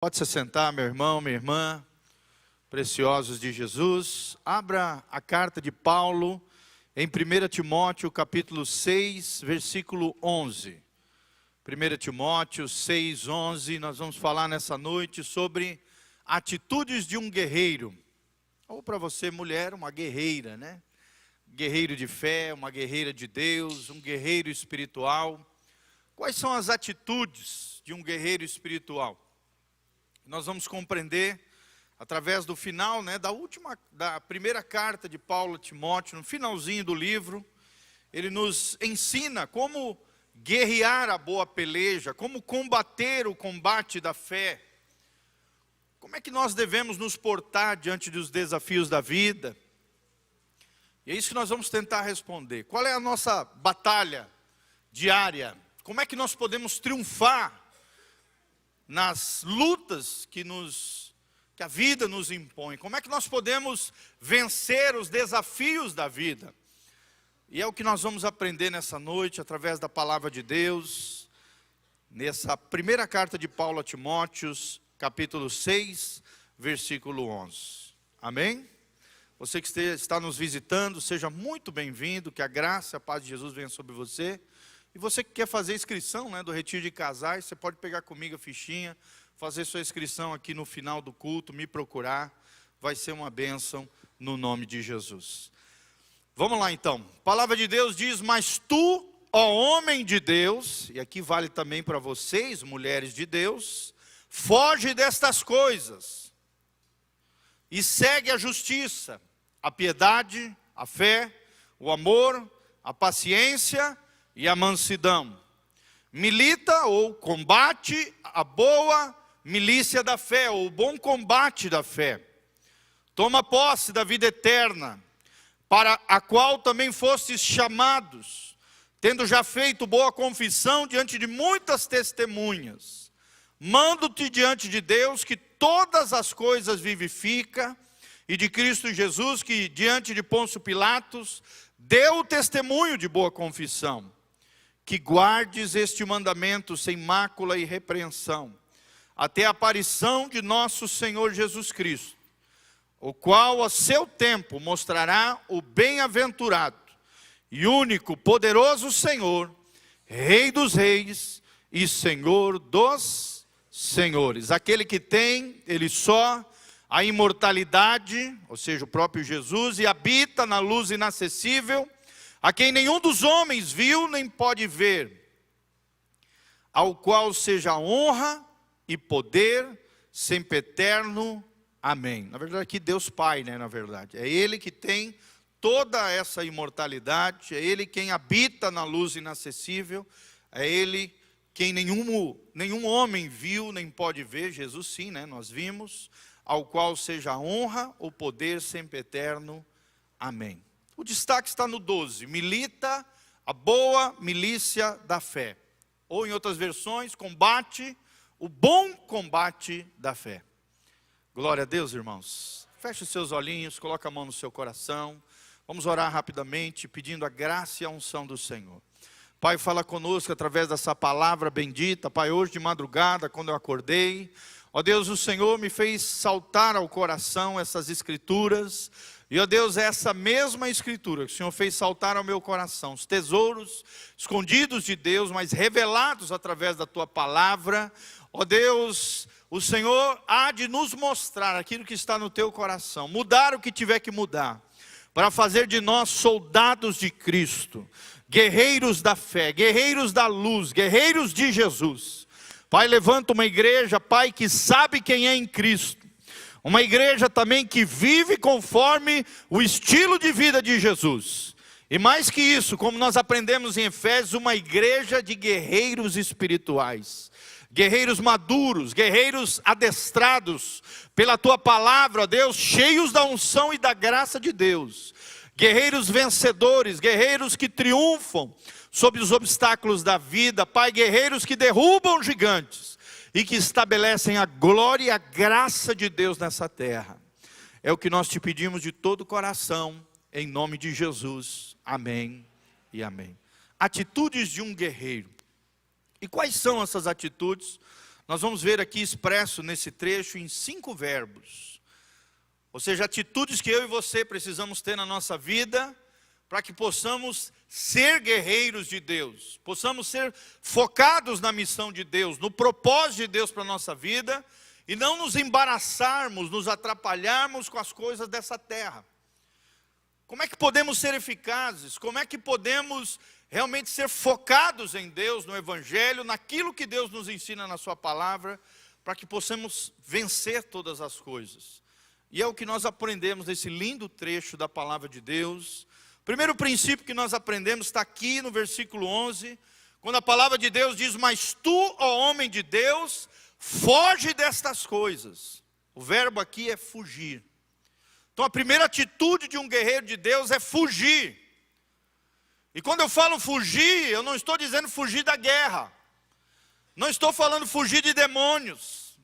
Pode se sentar, meu irmão, minha irmã, preciosos de Jesus. Abra a carta de Paulo em 1 Timóteo, capítulo 6, versículo 11. 1 Timóteo 6, 11, nós vamos falar nessa noite sobre atitudes de um guerreiro. Ou para você, mulher, uma guerreira, né? Guerreiro de fé, uma guerreira de Deus, um guerreiro espiritual. Quais são as atitudes de um guerreiro espiritual? Nós vamos compreender através do final, da primeira carta de Paulo a Timóteo, no finalzinho do livro. Ele nos ensina como guerrear a boa peleja, como combater o combate da fé. Como é que nós devemos nos portar diante dos desafios da vida? E é isso que nós vamos tentar responder. Qual é a nossa batalha diária? Como é que nós podemos triunfar nas lutas que a vida nos impõe? Como é que nós podemos vencer os desafios da vida? E é o que nós vamos aprender nessa noite, através da palavra de Deus, nessa primeira carta de Paulo a Timóteo, capítulo 6, versículo 11. Amém? Você que está nos visitando, seja muito bem-vindo, que a graça e a paz de Jesus venha sobre você. E você que quer fazer inscrição do retiro de casais, você pode pegar comigo a fichinha, fazer sua inscrição aqui no final do culto, me procurar, vai ser uma bênção no nome de Jesus. Vamos lá então, a palavra de Deus diz: mas tu, ó homem de Deus, e aqui vale também para vocês, mulheres de Deus, foge destas coisas, e segue a justiça, a piedade, a fé, o amor, a paciência e a mansidão. Milita ou combate a boa milícia da fé, ou o bom combate da fé. Toma posse da vida eterna, para a qual também fostes chamados, tendo já feito boa confissão diante de muitas testemunhas. Mando-te diante de Deus, que todas as coisas vivifica, e de Cristo Jesus, que diante de Pôncio Pilatos deu o testemunho de boa confissão, que guardes este mandamento sem mácula e repreensão, até a aparição de nosso Senhor Jesus Cristo, o qual a seu tempo mostrará o bem-aventurado e único poderoso Senhor, Rei dos reis e Senhor dos senhores, aquele que tem, ele só, a imortalidade, ou seja, o próprio Jesus, e habita na luz inacessível, a quem nenhum dos homens viu nem pode ver, ao qual seja honra e poder sempre eterno. Amém. Na verdade aqui Deus Pai, na verdade. É Ele que tem toda essa imortalidade, é Ele quem habita na luz inacessível, é Ele quem nenhum homem viu nem pode ver. Jesus sim, nós vimos, ao qual seja a honra, o poder sempre eterno. Amém. O destaque está no 12, milita a boa milícia da fé. Ou em outras versões, combate o bom combate da fé. Glória a Deus, irmãos. Feche os seus olhinhos, coloque a mão no seu coração. Vamos orar rapidamente, pedindo a graça e a unção do Senhor. Pai, fala conosco através dessa palavra bendita. Pai, hoje de madrugada, quando eu acordei, ó Deus, o Senhor me fez saltar ao coração essas escrituras. E, ó Deus, é essa mesma escritura que o Senhor fez saltar ao meu coração, os tesouros escondidos de Deus, mas revelados através da Tua palavra. Ó Deus, o Senhor há de nos mostrar aquilo que está no Teu coração, mudar o que tiver que mudar, para fazer de nós soldados de Cristo, guerreiros da fé, guerreiros da luz, guerreiros de Jesus. Pai, levanta uma igreja, Pai, que sabe quem é em Cristo. Uma igreja também que vive conforme o estilo de vida de Jesus. E mais que isso, como nós aprendemos em Efésios, uma igreja de guerreiros espirituais. Guerreiros maduros, guerreiros adestrados pela Tua palavra, Deus, cheios da unção e da graça de Deus. Guerreiros vencedores, guerreiros que triunfam sobre os obstáculos da vida. Pai, guerreiros que derrubam gigantes e que estabelecem a glória e a graça de Deus nessa terra. É o que nós te pedimos de todo o coração, em nome de Jesus. Amém e amém. Atitudes de um guerreiro. E quais são essas atitudes? nós vamos ver aqui expresso nesse trecho em 5 verbos. Ou seja, atitudes que eu e você precisamos ter na nossa vida, para que possamos ser guerreiros de Deus, possamos ser focados na missão de Deus, no propósito de Deus para a nossa vida, e não nos embaraçarmos, nos atrapalharmos com as coisas dessa terra. Como é que podemos ser eficazes? Como é que podemos realmente ser focados em Deus, no Evangelho, naquilo que Deus nos ensina na sua palavra, para que possamos vencer todas as coisas? E é o que nós aprendemos nesse lindo trecho da palavra de Deus. O primeiro princípio que nós aprendemos está aqui no versículo 11, quando a palavra de Deus diz: mas tu, ó homem de Deus, foge destas coisas. O verbo aqui é fugir. Então a primeira atitude de um guerreiro de Deus é fugir. E quando eu falo fugir, eu não estou dizendo fugir da guerra, não estou falando fugir de demônios,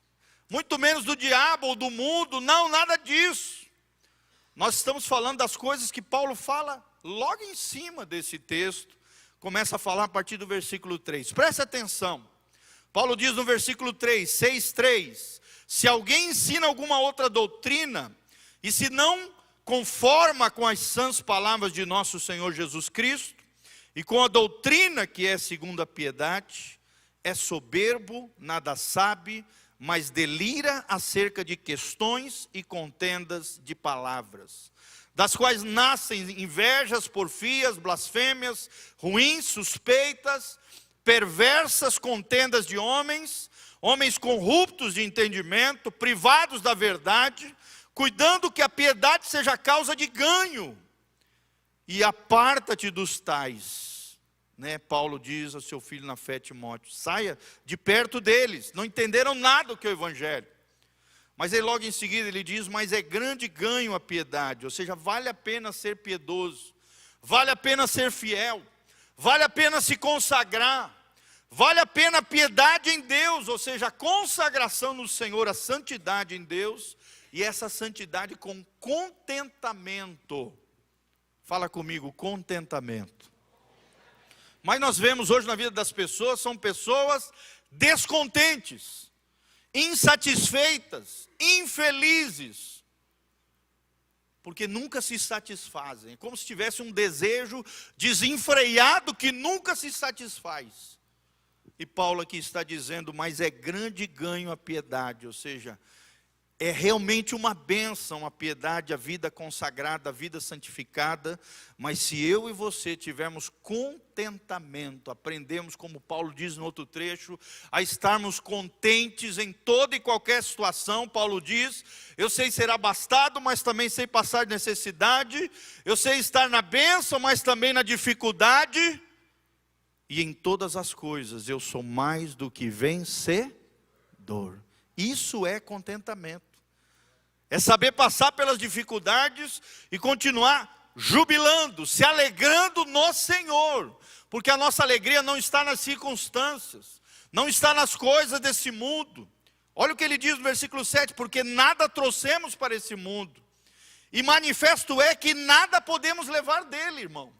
muito menos do diabo ou do mundo, não, nada disso. Nós estamos falando das coisas que Paulo fala logo em cima desse texto, começa a falar a partir do versículo 3. Preste atenção, Paulo diz no versículo 3, 6:3, se alguém ensina alguma outra doutrina, e se não conforma com as sãs palavras de nosso Senhor Jesus Cristo, e com a doutrina que é segundo a piedade, é soberbo, nada sabe, mas delira acerca de questões e contendas de palavras, das quais nascem invejas, porfias, blasfêmias, ruins, suspeitas, perversas contendas de homens, homens corruptos de entendimento, privados da verdade, cuidando que a piedade seja causa de ganho, e aparta-te dos tais, Paulo diz ao seu filho na fé Timóteo, saia de perto deles, não entenderam nada do que é o Evangelho. Mas aí logo em seguida ele diz, mas é grande ganho a piedade, ou seja, vale a pena ser piedoso, vale a pena ser fiel, vale a pena se consagrar, vale a pena a piedade em Deus, ou seja, a consagração no Senhor, a santidade em Deus, e essa santidade com contentamento. Fala comigo, contentamento. Mas nós vemos hoje na vida das pessoas, são pessoas descontentes, insatisfeitas, infelizes, porque nunca se satisfazem. É como se tivesse um desejo desenfreado que nunca se satisfaz. E Paulo aqui está dizendo, mas é grande ganho a piedade, ou seja, é realmente uma bênção a piedade, a vida consagrada, a vida santificada, mas se eu e você tivermos contentamento, aprendemos, como Paulo diz no outro trecho, a estarmos contentes em toda e qualquer situação. Paulo diz, eu sei ser abastado, mas também sei passar necessidade, eu sei estar na bênção, mas também na dificuldade, e em todas as coisas eu sou mais do que vencedor. Isso é contentamento. É saber passar pelas dificuldades e continuar jubilando, se alegrando no Senhor. Porque a nossa alegria não está nas circunstâncias, não está nas coisas desse mundo. Olha o que ele diz no versículo 7, porque nada trouxemos para esse mundo, e manifesto é que nada podemos levar dele, irmão.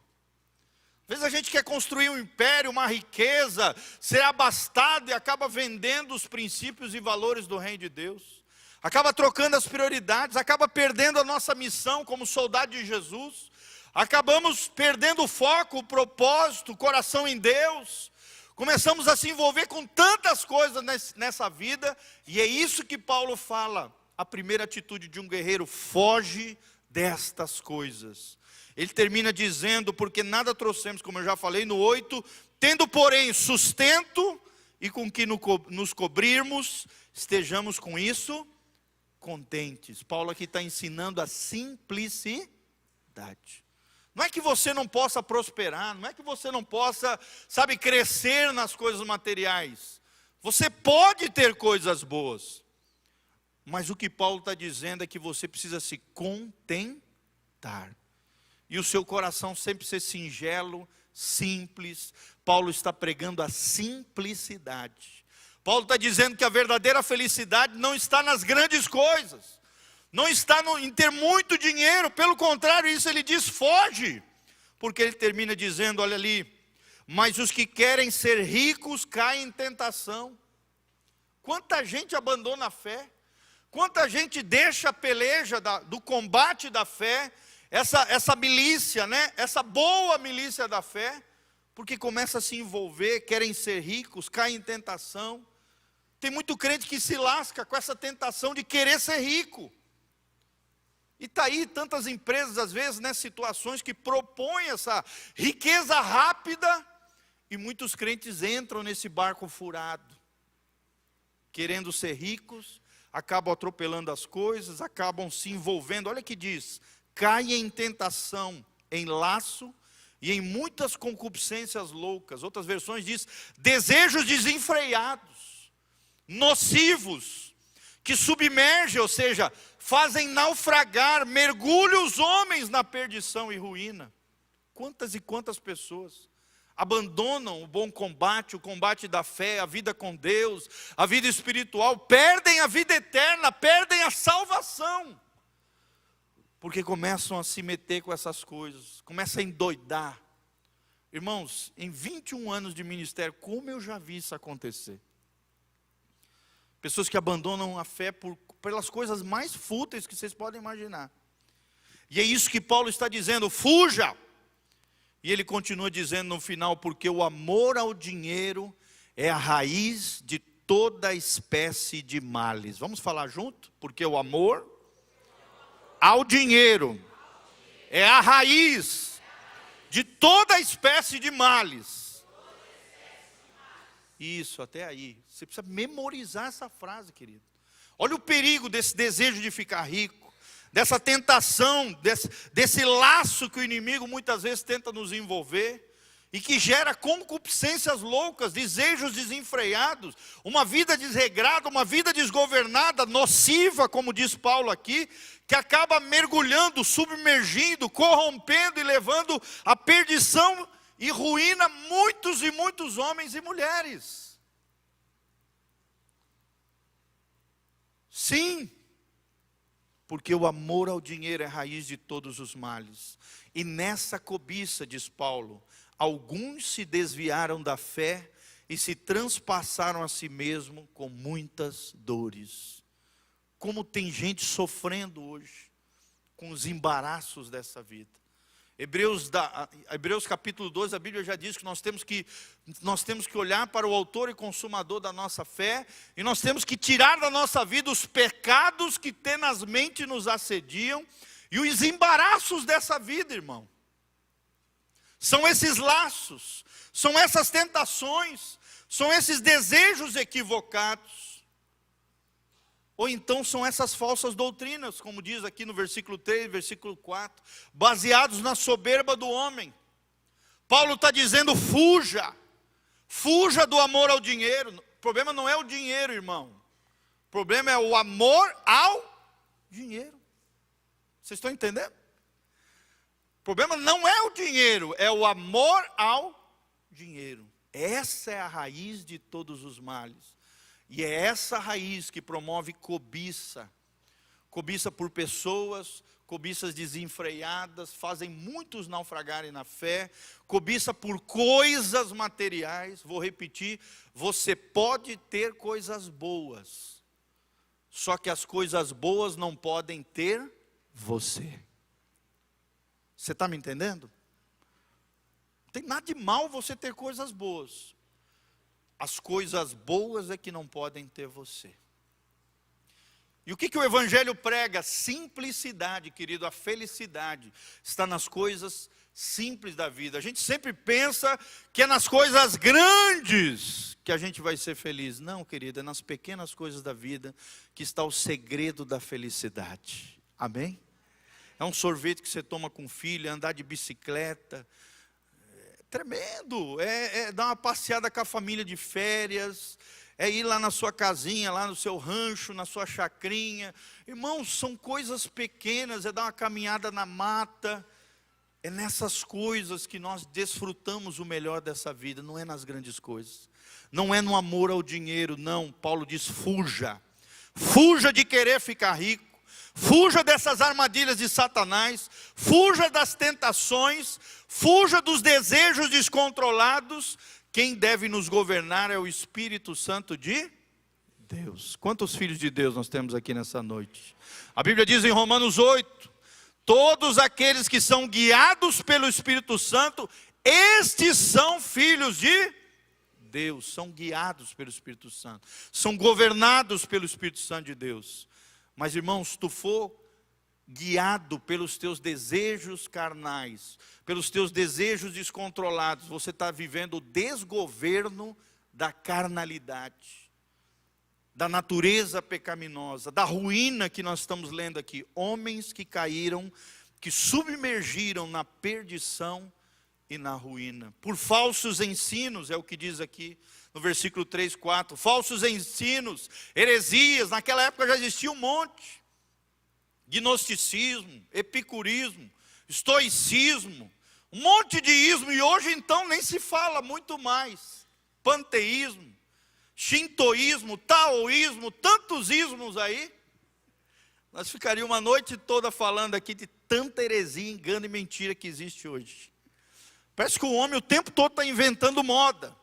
Às vezes a gente quer construir um império, uma riqueza, ser abastado e acaba vendendo os princípios e valores do reino de Deus. Acaba trocando as prioridades, acaba perdendo a nossa missão como soldado de Jesus. Acabamos perdendo o foco, o propósito, o coração em Deus. Começamos a se envolver com tantas coisas nessa vida. E é isso que Paulo fala. A primeira atitude de um guerreiro, foge destas coisas. Ele termina dizendo, porque nada trouxemos, como eu já falei no 8, tendo porém sustento e com que nos cobrirmos, estejamos com isso contentes. Paulo aqui está ensinando a simplicidade. Não é que você não possa prosperar, não é que você não possa, crescer nas coisas materiais. Você pode ter coisas boas. Mas o que Paulo está dizendo é que você precisa se contentar. E o seu coração sempre ser singelo, simples. Paulo está pregando a simplicidade. Paulo está dizendo que a verdadeira felicidade não está nas grandes coisas. Não está em ter muito dinheiro. Pelo contrário, isso ele diz, foge. Porque ele termina dizendo, olha ali, mas os que querem ser ricos caem em tentação. Quanta gente abandona a fé, quanta gente deixa a peleja do combate da fé, essa milícia, né? Essa boa milícia da fé, porque começa a se envolver, querem ser ricos, caem em tentação. Tem muito crente que se lasca com essa tentação de querer ser rico. E está aí tantas empresas, às vezes, né, situações que propõem essa riqueza rápida, e muitos crentes entram nesse barco furado, querendo ser ricos, acabam atropelando as coisas, acabam se envolvendo. Olha que diz: caem em tentação, em laço e em muitas concupiscências loucas. Outras versões diz desejos desenfreados, nocivos, que submergem, ou seja, fazem naufragar, mergulham os homens na perdição e ruína. Quantas e quantas pessoas abandonam o bom combate, o combate da fé, a vida com Deus, a vida espiritual, perdem a vida eterna, perdem a salvação, porque começam a se meter com essas coisas, começam a endoidar. Irmãos, em 21 anos de ministério, como eu já vi isso acontecer? Pessoas que abandonam a fé pelas coisas mais fúteis que vocês podem imaginar. E é isso que Paulo está dizendo: fuja! E ele continua dizendo no final: porque o amor ao dinheiro é a raiz de toda espécie de males. Vamos falar junto? Porque o amor ao dinheiro é a raiz de toda espécie de males. Isso, até aí. Você precisa memorizar essa frase, querido. Olha o perigo desse desejo de ficar rico, dessa tentação, desse laço que o inimigo muitas vezes tenta nos envolver, e que gera concupiscências loucas, desejos desenfreados, uma vida desregrada, uma vida desgovernada, nociva, como diz Paulo aqui, que acaba mergulhando, submergindo, corrompendo e levando à perdição e ruína muitos e muitos homens e mulheres. Sim, porque o amor ao dinheiro é a raiz de todos os males. E nessa cobiça, diz Paulo, alguns se desviaram da fé e se transpassaram a si mesmo com muitas dores. Como tem gente sofrendo hoje com os embaraços dessa vida. Hebreus capítulo 12, a Bíblia já diz que nós temos que olhar para o autor e consumador da nossa fé, e nós temos que tirar da nossa vida os pecados que tenazmente nos assediam, e os embaraços dessa vida, irmão. São esses laços, são essas tentações, são esses desejos equivocados. Ou então são essas falsas doutrinas, como diz aqui no versículo 3, versículo 4, baseados na soberba do homem. Paulo está dizendo: fuja, fuja do amor ao dinheiro. O problema não é o dinheiro, irmão. O problema é o amor ao dinheiro. Vocês estão entendendo? O problema não é o dinheiro, é o amor ao dinheiro. Essa é a raiz de todos os males. E é essa raiz que promove cobiça. Cobiça por pessoas, cobiças desenfreadas, fazem muitos naufragarem na fé. Cobiça por coisas materiais. Vou repetir, você pode ter coisas boas, só que as coisas boas não podem ter você. Você está me entendendo? Não tem nada de mal você ter coisas boas. As coisas boas é que não podem ter você. E o que o Evangelho prega? Simplicidade, querido. A felicidade está nas coisas simples da vida. A gente sempre pensa que é nas coisas grandes que a gente vai ser feliz. Não, querido, é nas pequenas coisas da vida que está o segredo da felicidade. Amém? É um sorvete que você toma com o filho, é andar de bicicleta. Tremendo, é dar uma passeada com a família de férias, é ir lá na sua casinha, lá no seu rancho, na sua chacrinha. Irmãos, são coisas pequenas, é dar uma caminhada na mata. É nessas coisas que nós desfrutamos o melhor dessa vida, não é nas grandes coisas. Não é no amor ao dinheiro, não. Paulo diz: fuja. Fuja de querer ficar rico. Fuja dessas armadilhas de Satanás, fuja das tentações, fuja dos desejos descontrolados. Quem deve nos governar é o Espírito Santo de Deus. Quantos filhos de Deus nós temos aqui nessa noite? A Bíblia diz em Romanos 8, todos aqueles que são guiados pelo Espírito Santo, estes são filhos de Deus, são guiados pelo Espírito Santo, são governados pelo Espírito Santo de Deus. Mas irmãos, se tu for guiado pelos teus desejos carnais, pelos teus desejos descontrolados, você está vivendo o desgoverno da carnalidade, da natureza pecaminosa, da ruína que nós estamos lendo aqui. Homens que caíram, que submergiram na perdição e na ruína, por falsos ensinos, é o que diz aqui no versículo 3, 4, falsos ensinos, heresias. Naquela época já existia um monte, gnosticismo, epicurismo, estoicismo, um monte de ismo, e hoje então nem se fala muito mais, panteísmo, shintoísmo, taoísmo, tantos ismos aí. Nós ficaríamos uma noite toda falando aqui de tanta heresia, engano e mentira que existe hoje. Parece que o homem o tempo todo está inventando moda,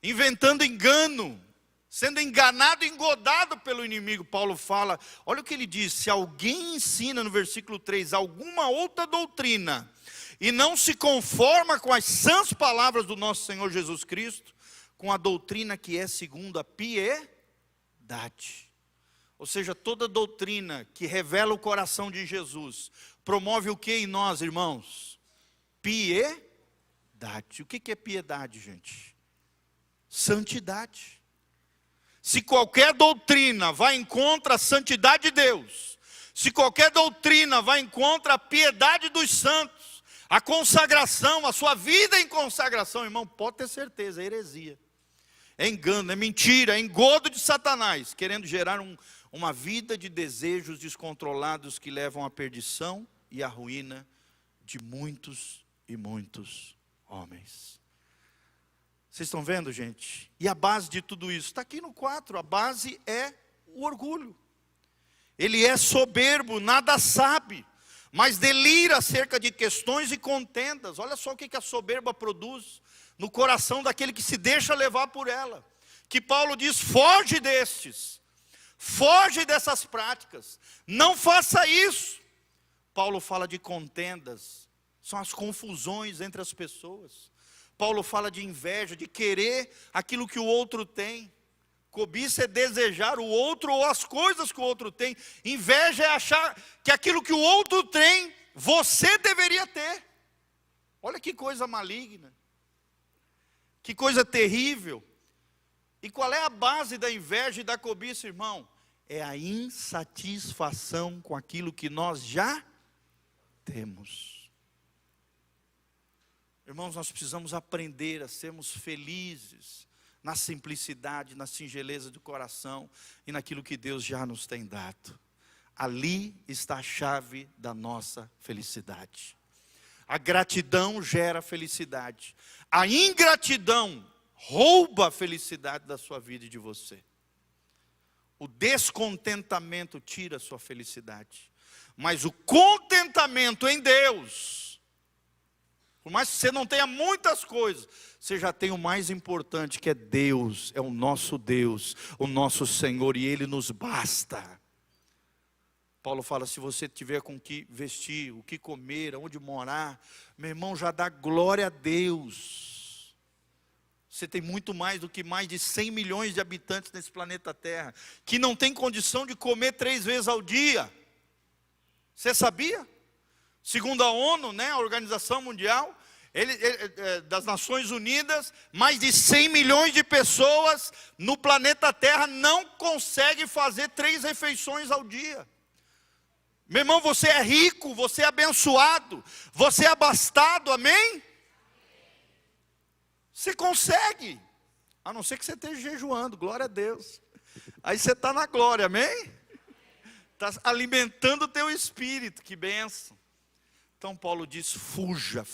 inventando engano, sendo enganado e engodado pelo inimigo. Paulo fala, olha o que ele diz: se alguém ensina no versículo 3, alguma outra doutrina, e não se conforma com as sãs palavras do nosso Senhor Jesus Cristo, com a doutrina que é segundo a piedade. Ou seja, toda doutrina que revela o coração de Jesus, promove o que em nós, irmãos? Piedade. O que é piedade, gente? Santidade. Se qualquer doutrina vai em contra a santidade de Deus, se qualquer doutrina vai em contra a piedade dos santos, a consagração, a sua vida em consagração, irmão, pode ter certeza, é heresia, é engano, é mentira, é engodo de Satanás, querendo gerar uma vida de desejos descontrolados que levam à perdição e à ruína de muitos e muitos homens. Vocês estão vendo, gente? E a base de tudo isso está aqui no 4. A base é o orgulho. Ele é soberbo, nada sabe, mas delira acerca de questões e contendas. Olha só o que a soberba produz no coração daquele que se deixa levar por ela. Que Paulo diz: foge destes, foge dessas práticas, não faça isso. Paulo fala de contendas, são as confusões entre as pessoas. Paulo fala de inveja, de querer aquilo que o outro tem. Cobiça é desejar o outro ou as coisas que o outro tem. Inveja é achar que aquilo que o outro tem, você deveria ter. Olha que coisa maligna, que coisa terrível. E qual é a base da inveja e da cobiça, irmão? É a insatisfação com aquilo que nós já temos. Irmãos, nós precisamos aprender a sermos felizes na simplicidade, na singeleza do coração e naquilo que Deus já nos tem dado. Ali está a chave da nossa felicidade. A gratidão gera felicidade. A ingratidão rouba a felicidade da sua vida e de você. O descontentamento tira a sua felicidade. Mas o contentamento em Deus, por mais que você não tenha muitas coisas, você já tem o mais importante, que é Deus, é o nosso Senhor, e Ele nos basta. Paulo fala, se você tiver com o que vestir, o que comer, onde morar, meu irmão, já dá glória a Deus. Você tem muito mais do que mais de 100 milhões de habitantes nesse planeta Terra, que não tem condição de comer 3 vezes ao dia. Você sabia? Segundo a ONU, né, a Organização Mundial das Nações Unidas, mais de 100 milhões de pessoas no planeta Terra não conseguem fazer 3 refeições ao dia. Meu irmão, você é rico, você é abençoado, você é abastado, amém? Você consegue, a não ser que você esteja jejuando, glória a Deus. Aí você está na glória, amém? Está alimentando o teu espírito, que bênção. Então Paulo diz, fuja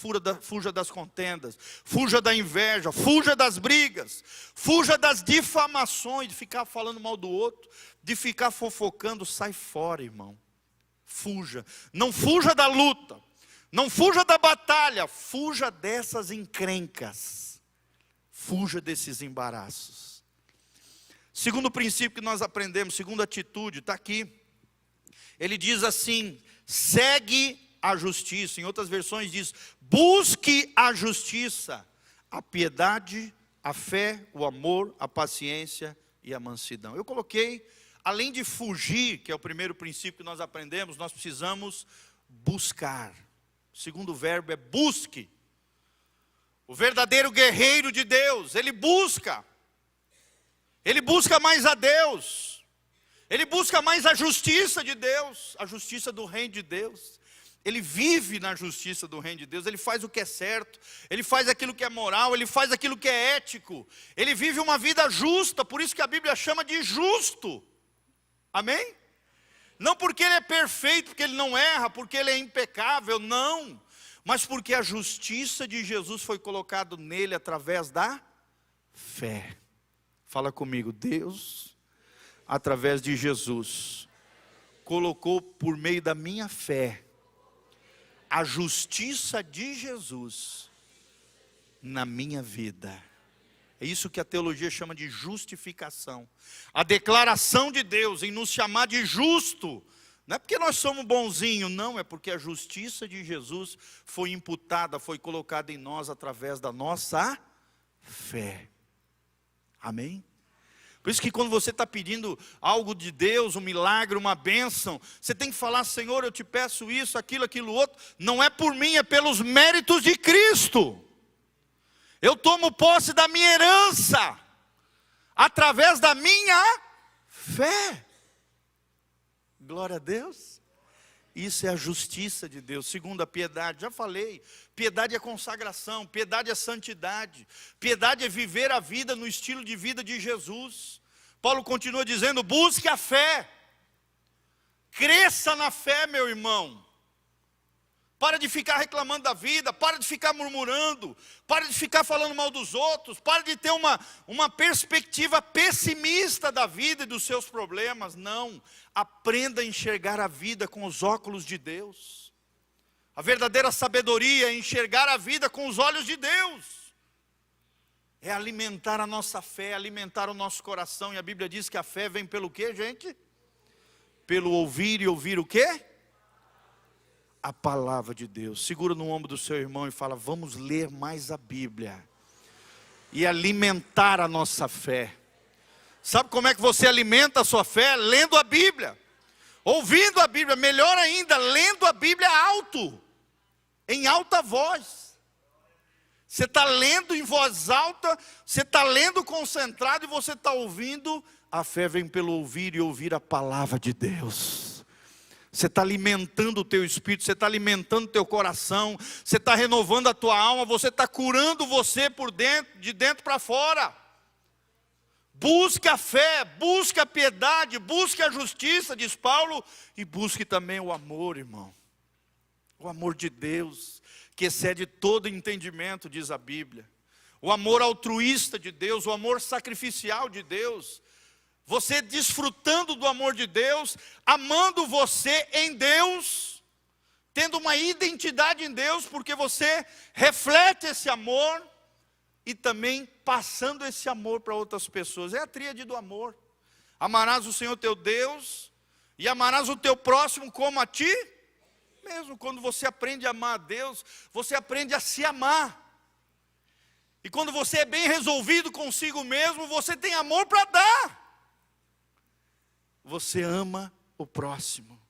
das contendas, fuja da inveja, fuja das brigas, fuja das difamações, de ficar falando mal do outro, de ficar fofocando, sai fora, irmão. Fuja, não fuja da luta, não fuja da batalha, fuja dessas encrencas, fuja desses embaraços. Segundo princípio que nós aprendemos, segunda atitude, está aqui. Ele diz assim: segue a justiça. Em outras versões diz: busque a justiça, a piedade, a fé, o amor, a paciência e a mansidão. Eu coloquei, além de fugir, que é o primeiro princípio que nós aprendemos, nós precisamos buscar. O segundo verbo é busque. O verdadeiro guerreiro de Deus, ele busca mais a Deus, ele busca mais a justiça de Deus, a justiça do reino de Deus. Ele vive na justiça do reino de Deus, ele faz o que é certo, ele faz aquilo que é moral, ele faz aquilo que é ético, ele vive uma vida justa, por isso que a Bíblia chama de justo, amém? Não porque ele é perfeito, porque ele não erra, porque ele é impecável, não, mas porque a justiça de Jesus foi colocada nele através da fé. Fala comigo, Deus, através de Jesus, colocou por meio da minha fé, a justiça de Jesus na minha vida. É isso que a teologia chama de justificação. A declaração de Deus em nos chamar de justo. Não é porque nós somos bonzinhos, não. É porque a justiça de Jesus foi imputada, foi colocada em nós através da nossa fé. Amém? Por isso que quando você está pedindo algo de Deus, um milagre, uma bênção, você tem que falar: Senhor, eu te peço isso, aquilo outro. Não é por mim, é pelos méritos de Cristo. Eu tomo posse da minha herança, através da minha fé. Glória a Deus. Isso é a justiça de Deus. Segundo, a piedade, já falei, piedade é consagração, piedade é santidade, piedade é viver a vida no estilo de vida de Jesus. Paulo continua dizendo: busque a fé, cresça na fé, meu irmão. Para de ficar reclamando da vida, para de ficar murmurando, para de ficar falando mal dos outros, para de ter uma perspectiva pessimista da vida e dos seus problemas. Não, aprenda a enxergar a vida com os óculos de Deus. A verdadeira sabedoria é enxergar a vida com os olhos de Deus. É alimentar a nossa fé, alimentar o nosso coração. E a Bíblia diz que a fé vem pelo quê, gente? Pelo ouvir, e ouvir o quê? A palavra de Deus. Segura no ombro do seu irmão e fala: vamos ler mais a Bíblia e alimentar a nossa fé. Sabe como é que você alimenta a sua fé? Lendo a Bíblia, ouvindo a Bíblia, melhor ainda, lendo a Bíblia alto, em alta voz. Você está lendo em voz alta, você está lendo concentrado e você está ouvindo. A fé vem pelo ouvir, e ouvir a palavra de Deus. Você está alimentando o teu espírito, você está alimentando o teu coração, você está renovando a tua alma, você está curando você por dentro, de dentro para fora. Busque a fé, busque a piedade, busque a justiça, diz Paulo, e busque também o amor, irmão. O amor de Deus, que excede todo entendimento, diz a Bíblia. O amor altruísta de Deus, o amor sacrificial de Deus. Você desfrutando do amor de Deus, amando você em Deus, tendo uma identidade em Deus, porque você reflete esse amor, e também passando esse amor para outras pessoas. É a tríade do amor. Amarás o Senhor teu Deus, e amarás o teu próximo como a ti mesmo. Quando você aprende a amar a Deus, você aprende a se amar. E quando você é bem resolvido consigo mesmo, você tem amor para dar. Você ama o próximo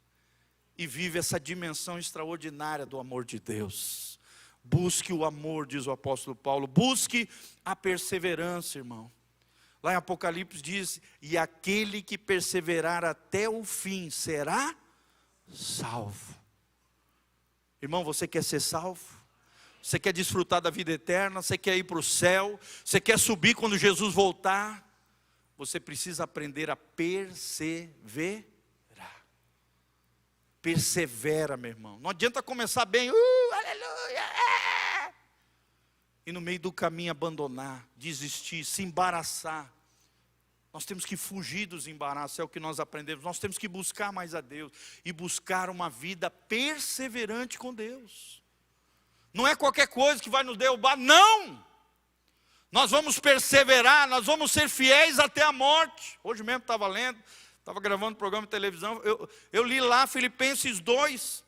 e vive essa dimensão extraordinária do amor de Deus. Busque o amor, diz o apóstolo Paulo. Busque a perseverança, irmão. Lá em Apocalipse diz: e aquele que perseverar até o fim será salvo. Irmão, você quer ser salvo? Você quer desfrutar da vida eterna? Você quer ir para o céu? Você quer subir quando Jesus voltar? Você precisa aprender a perseverar. Persevera, meu irmão. Não adianta começar bem, aleluia, e no meio do caminho abandonar, desistir, se embaraçar. Nós temos que fugir dos embaraços, é o que nós aprendemos. Nós temos que buscar mais a Deus e buscar uma vida perseverante com Deus. Não é qualquer coisa que vai nos derrubar, não. Nós vamos perseverar, nós vamos ser fiéis até a morte. Hoje mesmo estava lendo, estava gravando programa de televisão, eu li lá Filipenses 2,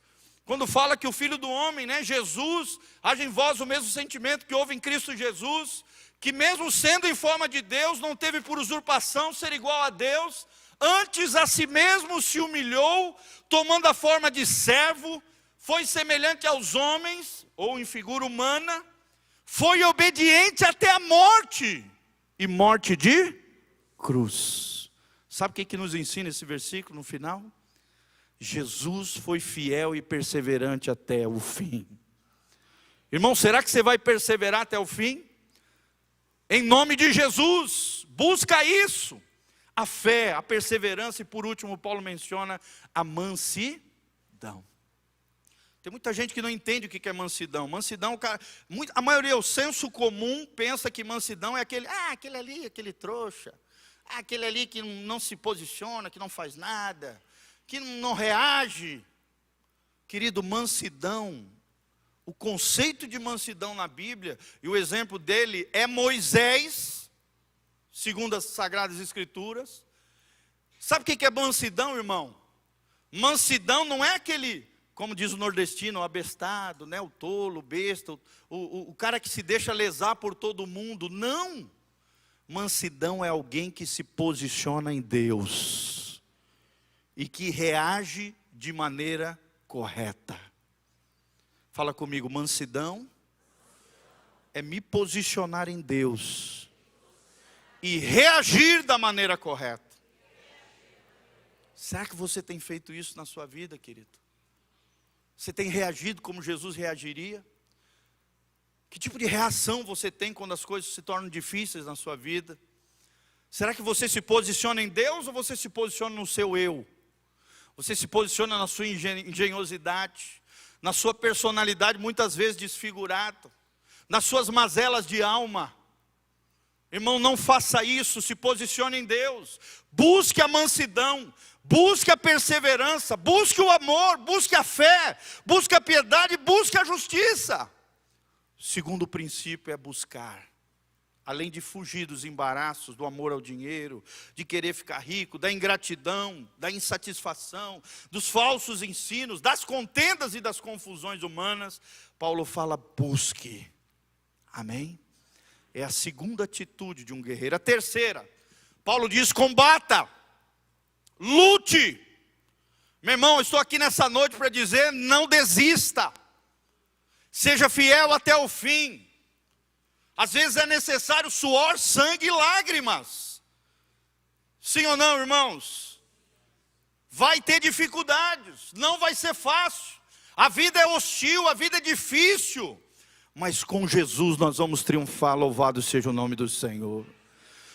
quando fala que o Filho do Homem, né, Jesus, haja em vós o mesmo sentimento que houve em Cristo Jesus, que mesmo sendo em forma de Deus, não teve por usurpação ser igual a Deus, antes a si mesmo se humilhou, tomando a forma de servo, foi semelhante aos homens, ou em figura humana, foi obediente até a morte, e morte de cruz. Sabe o que nos ensina esse versículo no final? Jesus foi fiel e perseverante até o fim. Irmão, será que você vai perseverar até o fim? Em nome de Jesus, busca isso. A fé, a perseverança e por último Paulo menciona a mansidão. Tem muita gente que não entende o que é mansidão. Mansidão, a maioria, o senso comum pensa que mansidão é aquele ali, aquele trouxa. Aquele ali que não se posiciona, que não faz nada, que não reage. Querido, mansidão, o conceito de mansidão na Bíblia, e o exemplo dele é Moisés, segundo as Sagradas Escrituras. Sabe o que é mansidão, irmão? Mansidão não é aquele, como diz o nordestino, o abestado, né, o tolo, o besta, o cara que se deixa lesar por todo mundo. Não. Mansidão é alguém que se posiciona em Deus e que reage de maneira correta. Fala comigo, mansidão é me posicionar em Deus e reagir da maneira correta. Será que você tem feito isso na sua vida, querido? Você tem reagido como Jesus reagiria? Que tipo de reação você tem quando as coisas se tornam difíceis na sua vida? Será que você se posiciona em Deus ou você se posiciona no seu eu? Você se posiciona na sua engenhosidade, na sua personalidade muitas vezes desfigurada, nas suas mazelas de alma. Irmão, não faça isso, se posicione em Deus. Busque a mansidão, busque a perseverança, busque o amor, busque a fé, busque a piedade, busque a justiça. Segundo princípio é buscar, além de fugir dos embaraços, do amor ao dinheiro, de querer ficar rico, da ingratidão, da insatisfação, dos falsos ensinos, das contendas e das confusões humanas, Paulo fala, busque. Amém? É a segunda atitude de um guerreiro. A terceira, Paulo diz, combata, lute. Meu irmão, eu estou aqui nessa noite para dizer, não desista. Seja fiel até o fim. Às vezes é necessário suor, sangue e lágrimas. Sim ou não, irmãos? Vai ter dificuldades, não vai ser fácil. A vida é hostil, a vida é difícil. Mas com Jesus nós vamos triunfar, louvado seja o nome do Senhor.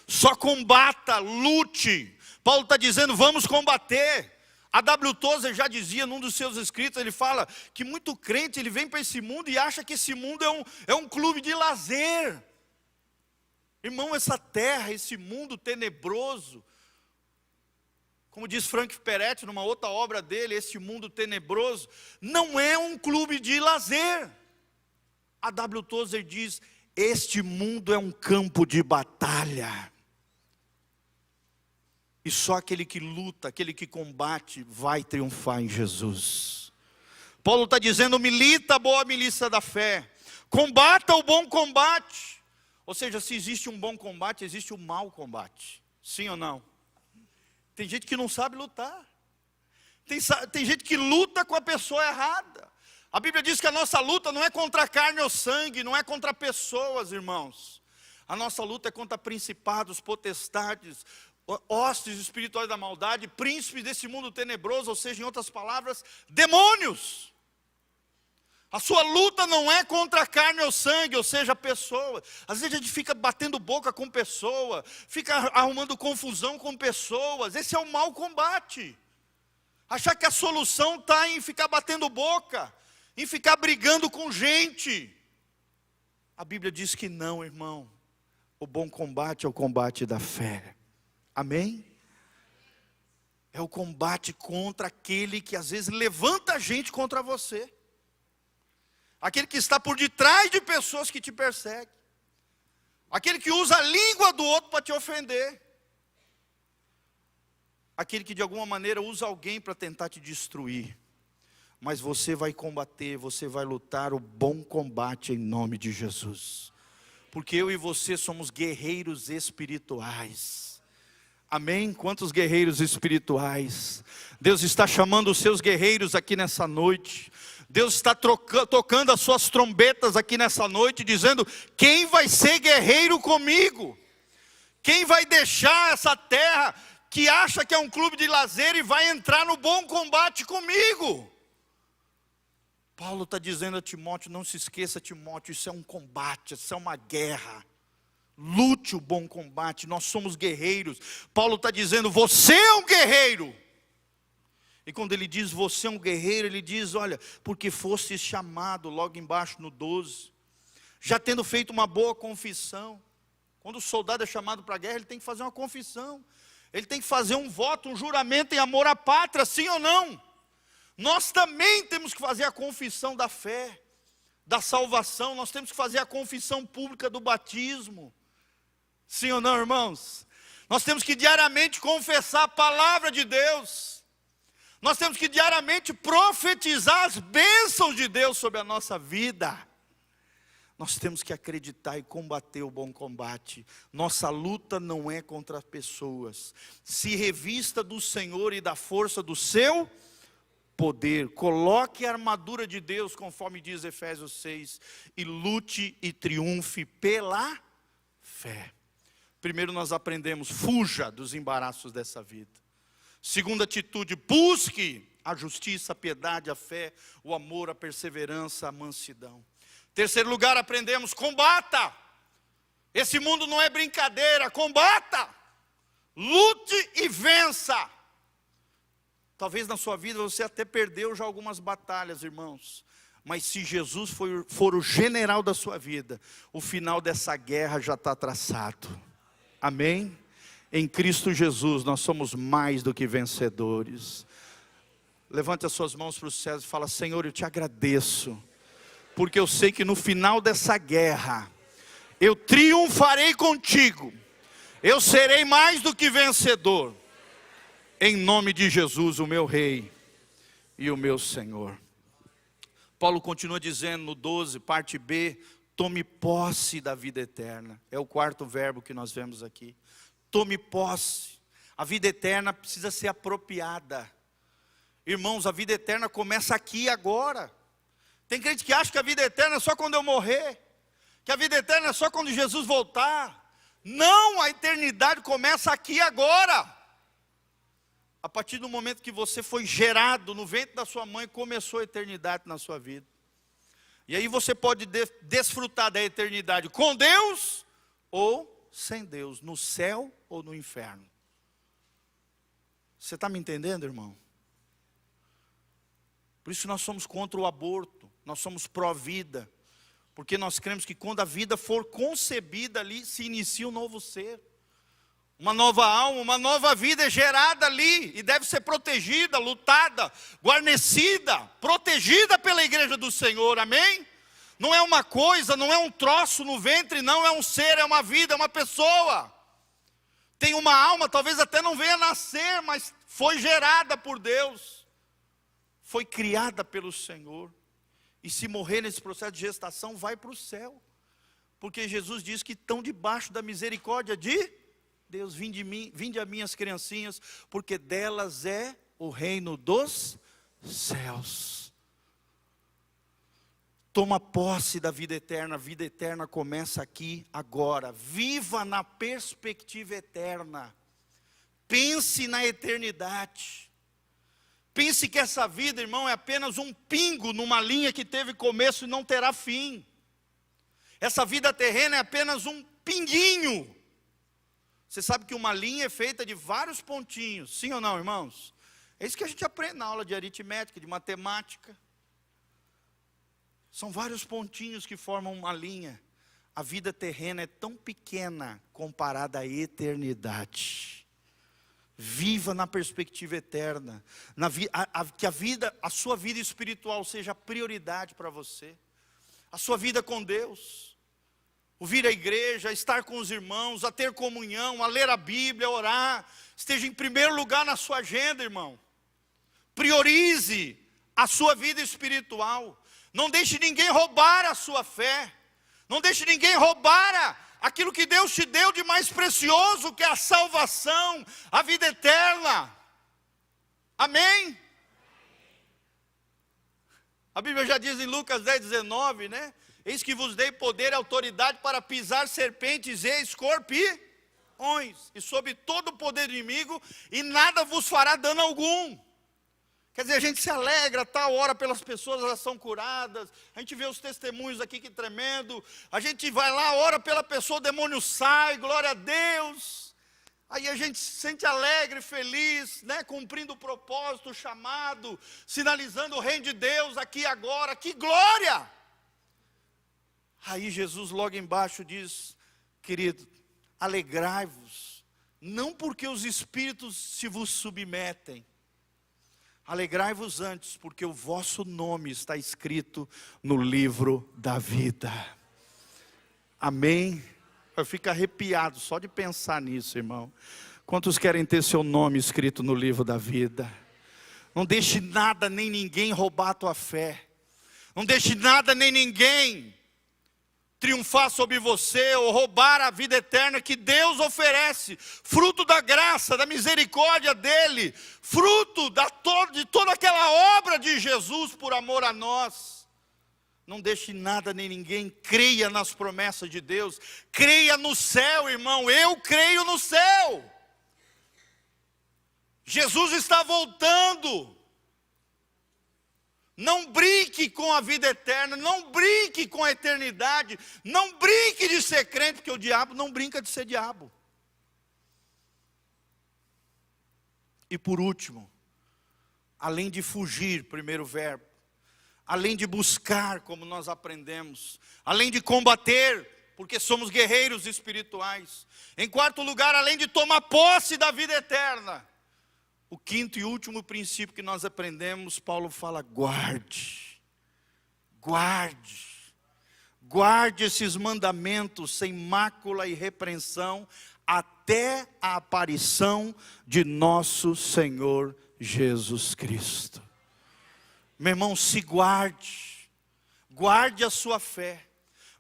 Só combata, lute. Paulo está dizendo, vamos combater. A W. Tozer já dizia num dos seus escritos, ele fala que muito crente, ele vem para esse mundo e acha que esse mundo é um clube de lazer. Irmão, essa terra, esse mundo tenebroso, como diz Frank Peretti numa outra obra dele, esse mundo tenebroso, não é um clube de lazer. A W. Tozer diz, este mundo é um campo de batalha. E só aquele que luta, aquele que combate, vai triunfar em Jesus. Paulo está dizendo, milita a boa milícia da fé. Combata o bom combate. Ou seja, se existe um bom combate, existe um mau combate. Sim ou não? Tem gente que não sabe lutar. Tem gente que luta com a pessoa errada. A Bíblia diz que a nossa luta não é contra a carne ou sangue, não é contra pessoas, irmãos. A nossa luta é contra principados, potestades, hostes espirituais da maldade, príncipes desse mundo tenebroso, ou seja, em outras palavras, demônios. A sua luta não é contra a carne ou sangue, ou seja, pessoa. Às vezes a gente fica batendo boca com pessoa, fica arrumando confusão com pessoas. Esse é o mau combate. Achar que a solução está em ficar batendo boca, em ficar brigando com gente. A Bíblia diz que não, irmão. O bom combate é o combate da fé. Amém? É o combate contra aquele que às vezes levanta a gente contra você. Aquele que está por detrás de pessoas que te perseguem. aquele que usa a língua do outro para te ofender, aquele que de alguma maneira usa alguém para tentar te destruir. Mas você vai combater, você vai lutar o bom combate em nome de Jesus. Porque eu e você somos guerreiros espirituais. Amém? Quantos guerreiros espirituais? Deus está chamando os seus guerreiros aqui nessa noite. Deus está tocando as suas trombetas aqui nessa noite, dizendo: quem vai ser guerreiro comigo? Quem vai deixar essa terra que acha que é um clube de lazer e vai entrar no bom combate comigo? Paulo está dizendo a Timóteo: não se esqueça, Timóteo, isso é um combate, isso é uma guerra. Lute o bom combate, nós somos guerreiros. Paulo está dizendo: você é um guerreiro. E quando ele diz você é um guerreiro, ele diz: olha, porque foste chamado, logo embaixo no 12, já tendo feito uma boa confissão. Quando o soldado é chamado para a guerra, ele tem que fazer uma confissão. Ele tem que fazer um voto, um juramento em amor à pátria, sim ou não? Nós também temos que fazer a confissão da fé, da salvação. Nós temos que fazer a confissão pública do batismo. Sim ou não, irmãos? Nós temos que diariamente confessar a palavra de Deus. Nós temos que diariamente profetizar as bênçãos de Deus sobre a nossa vida. Nós temos que acreditar e combater o bom combate. Nossa luta não é contra pessoas. Se revista do Senhor e da força do seu poder. Coloque a armadura de Deus, conforme diz Efésios 6, e lute e triunfe pela fé. Primeiro nós aprendemos: fuja dos embaraços dessa vida. Segunda atitude: busque a justiça, a piedade, a fé, o amor, a perseverança, a mansidão. Terceiro lugar, aprendemos: combata. Esse mundo não é brincadeira, combata. Lute e vença. Talvez na sua vida você até perdeu já algumas batalhas, irmãos. Mas se Jesus for o general da sua vida, o final dessa guerra já está traçado. Amém? Em Cristo Jesus nós somos mais do que vencedores. Levante as suas mãos para os céus e fala: Senhor, eu te agradeço, porque eu sei que no final dessa guerra, eu triunfarei contigo. Eu serei mais do que vencedor. Em nome de Jesus, o meu Rei e o meu Senhor. Paulo continua dizendo no 12, parte B: tome posse da vida eterna. É o quarto verbo que nós vemos aqui. Tome posse. A vida eterna precisa ser apropriada. Irmãos, a vida eterna começa aqui e agora. Tem crente que acha que a vida eterna é só quando eu morrer, que a vida eterna é só quando Jesus voltar. Não, a eternidade começa aqui e agora. A partir do momento que você foi gerado no ventre da sua mãe, começou a eternidade na sua vida. E aí você pode desfrutar da eternidade com Deus ou sem Deus, no céu ou no inferno. Você está me entendendo, irmão? Por isso nós somos contra o aborto, nós somos pró-vida, porque nós cremos que quando a vida for concebida ali, se inicia um novo ser. Uma nova alma, uma nova vida é gerada ali e deve ser protegida, lutada, guarnecida, protegida pela igreja do Senhor, amém? Não é uma coisa, não é um troço no ventre, não, é um ser, é uma vida, é uma pessoa. Tem uma alma, talvez até não venha nascer, mas foi gerada por Deus, foi criada pelo Senhor. E se morrer nesse processo de gestação, vai para o céu, porque Jesus diz que estão debaixo da misericórdia de Deus. Vinde a mim as criancinhas, porque delas é o reino dos céus. Toma posse da vida eterna. A vida eterna começa aqui, agora. Viva na perspectiva eterna. Pense na eternidade. Pense que essa vida, irmão, é apenas um pingo numa linha que teve começo e não terá fim. Essa vida terrena é apenas um pinguinho. Você sabe que uma linha é feita de vários pontinhos, sim ou não, irmãos? É isso que a gente aprende na aula de aritmética, de matemática. São vários pontinhos que formam uma linha. A vida terrena é tão pequena comparada à eternidade. Viva na perspectiva eterna. Que a sua vida espiritual seja prioridade para você. A sua vida com Deus. o vir à igreja, a estar com os irmãos, a ter comunhão, a ler a Bíblia, a orar, esteja em primeiro lugar na sua agenda, irmão. Priorize a sua vida espiritual. Não deixe ninguém roubar a sua fé. Não deixe ninguém roubar aquilo que Deus te deu de mais precioso, que é a salvação, a vida eterna. Amém? A Bíblia já diz em Lucas 10:19, né? Eis que vos dei poder e autoridade para pisar serpentes e escorpiões, e sobre todo o poder do inimigo, e nada vos fará dano algum. Quer dizer, a gente se alegra, tal hora pelas pessoas, elas são curadas, a gente vê os testemunhos aqui, que tremendo, a gente vai lá, ora pela pessoa, o demônio sai, glória a Deus, aí a gente se sente alegre, feliz, né, cumprindo o propósito, o chamado, sinalizando o reino de Deus aqui e agora, que glória! Aí Jesus logo embaixo diz, querido, alegrai-vos, não porque os espíritos se vos submetem, alegrai-vos antes, porque o vosso nome está escrito no livro da vida. Amém? Eu fico arrepiado só de pensar nisso, irmão. Quantos querem ter seu nome escrito no livro da vida? Não deixe nada nem ninguém roubar a tua fé. Não deixe nada nem ninguém triunfar sobre você ou roubar a vida eterna que Deus oferece, fruto da graça, da misericórdia dEle, fruto de toda aquela obra de Jesus por amor a nós. Não deixe nada nem ninguém, creia nas promessas de Deus, creia no céu, irmão, eu creio no céu. Jesus está voltando. Não brinque com a vida eterna, não brinque com a eternidade, não brinque de ser crente, porque o diabo não brinca de ser diabo. E por último, além de fugir, primeiro verbo, além de buscar, como nós aprendemos, além de combater, porque somos guerreiros espirituais, em quarto lugar, além de tomar posse da vida eterna, o quinto e último princípio que nós aprendemos, Paulo fala, guarde esses mandamentos sem mácula e repreensão, até a aparição de nosso Senhor Jesus Cristo. Meu irmão, se guarde a sua fé,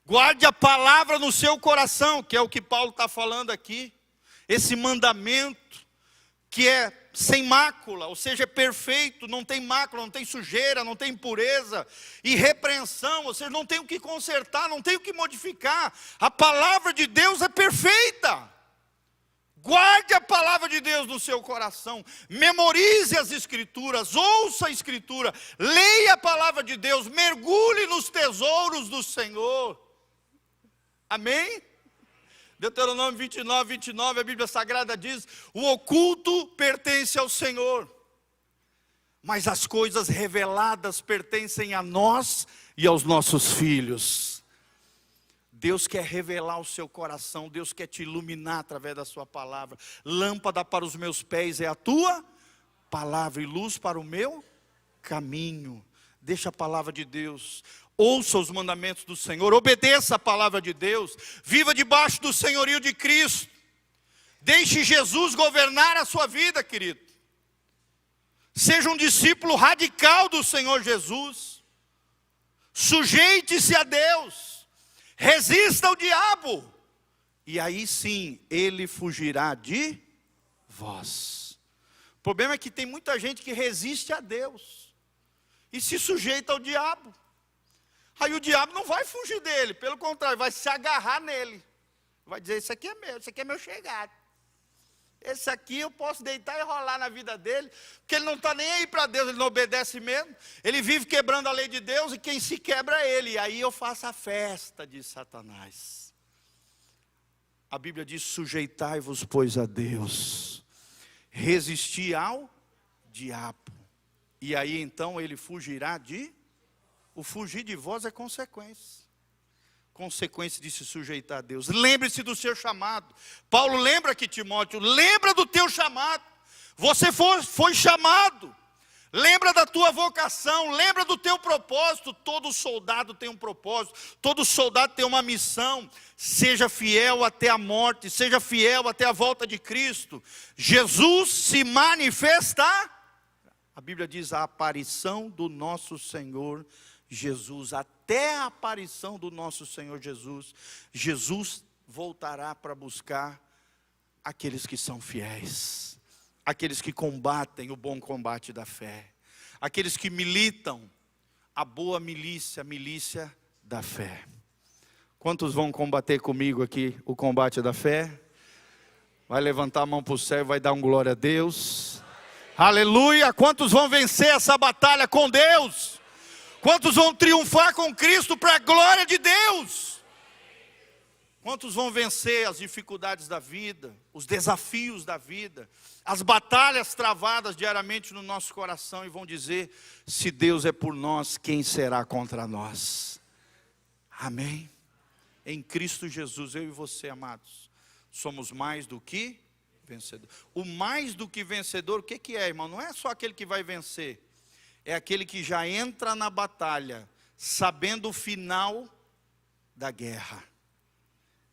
guarde a palavra no seu coração, que é o que Paulo está falando aqui, esse mandamento que é sem mácula, ou seja, é perfeito, não tem mácula, não tem sujeira, não tem impureza, e repreensão, ou seja, não tem o que consertar, não tem o que modificar, a palavra de Deus é perfeita. Guarde a palavra de Deus no seu coração, memorize as escrituras, ouça a escritura, leia a palavra de Deus, mergulhe nos tesouros do Senhor. Amém? Deuteronômio 29, a Bíblia Sagrada diz, o oculto pertence ao Senhor, mas as coisas reveladas pertencem a nós e aos nossos filhos. Deus quer revelar o seu coração, Deus quer te iluminar através da sua palavra. Lâmpada para os meus pés é a tua palavra e luz para o meu caminho. Deixa a palavra de Deus, ouça os mandamentos do Senhor, obedeça a palavra de Deus, viva debaixo do senhorio de Cristo, deixe Jesus governar a sua vida, querido. Seja um discípulo radical do Senhor Jesus, sujeite-se a Deus, resista ao diabo, e aí sim, ele fugirá de vós. O problema é que tem muita gente que resiste a Deus, e se sujeita ao diabo. Aí o diabo não vai fugir dele, pelo contrário, vai se agarrar nele. Vai dizer, esse aqui é meu, esse aqui é meu chegado. Esse aqui eu posso deitar e rolar na vida dele, porque ele não está nem aí para Deus, ele não obedece mesmo. Ele vive quebrando a lei de Deus e quem se quebra é ele. E aí eu faço a festa de Satanás. A Bíblia diz, sujeitai-vos, pois, a Deus. Resisti ao diabo. E aí então ele fugirá de... O fugir de vós é consequência de se sujeitar a Deus. Lembre-se do seu chamado. Paulo lembra aqui, Timóteo, lembra do teu chamado. Você foi chamado. Lembra tua vocação, lembra do teu propósito. Todo soldado tem um propósito, todo soldado tem uma missão. Seja fiel até a morte, seja fiel até a volta de Cristo. Jesus se manifesta. A Bíblia diz a aparição do nosso Senhor Jesus. Até a aparição do nosso Senhor Jesus, Jesus voltará para buscar aqueles que são fiéis, aqueles que combatem o bom combate da fé, aqueles que militam a boa milícia, a milícia da fé. Quantos vão combater comigo aqui o combate da fé? Vai levantar a mão para o céu e vai dar um glória a Deus. Aleluia! Quantos vão vencer essa batalha com Deus? Quantos vão triunfar com Cristo para a glória de Deus? Quantos vão vencer as dificuldades da vida, os desafios da vida, as batalhas travadas diariamente no nosso coração e vão dizer: se Deus é por nós, quem será contra nós? Amém? Em Cristo Jesus, eu e você, amados, somos mais do que vencedor. O mais do que vencedor, o que é, irmão? Não é só aquele que vai vencer, é aquele que já entra na batalha, sabendo o final da guerra.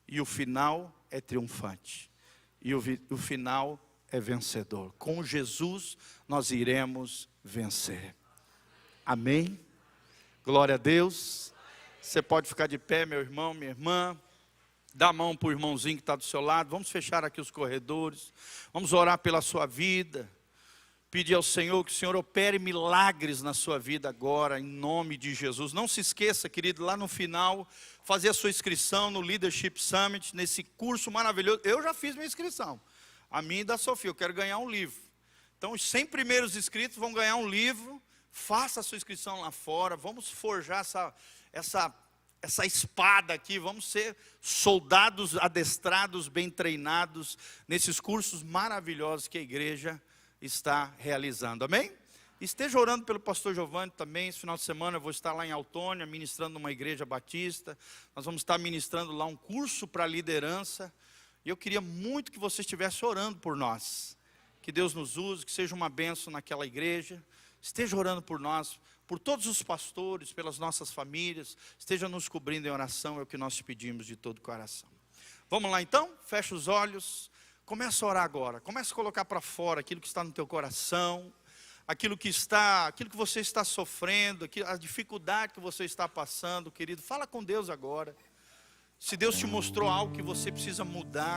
E o final é triunfante. E o final é vencedor. Com Jesus nós iremos vencer. Amém? Glória a Deus. Você pode ficar de pé, meu irmão, minha irmã. Dá a mão para o irmãozinho que está do seu lado. Vamos fechar aqui os corredores. Vamos orar pela sua vida. Pedir ao Senhor que o Senhor opere milagres na sua vida agora, em nome de Jesus. Não se esqueça, querido, lá no final, fazer a sua inscrição no Leadership Summit, nesse curso maravilhoso. Eu já fiz minha inscrição, a minha e da Sofia. Eu quero ganhar um livro. Então, os 100 primeiros inscritos vão ganhar um livro. Faça a sua inscrição lá fora. Vamos forjar essa espada aqui. Vamos ser soldados adestrados, bem treinados, nesses cursos maravilhosos que a igreja está realizando, amém? Esteja orando pelo pastor Giovanni também. Esse final de semana eu vou estar lá em Autônia, ministrando numa igreja batista. Nós vamos estar ministrando lá um curso para liderança. E eu queria muito que você estivesse orando por nós. Que Deus nos use, que seja uma bênção naquela igreja. Esteja orando por nós, por todos os pastores, pelas nossas famílias. Esteja nos cobrindo em oração, é o que nós te pedimos de todo o coração. Vamos lá então? Fecha os olhos. Começa a orar agora, começa a colocar para fora aquilo que está no teu coração, aquilo que você está sofrendo, a dificuldade que você está passando, querido. Fala com Deus agora. Se Deus te mostrou algo que você precisa mudar,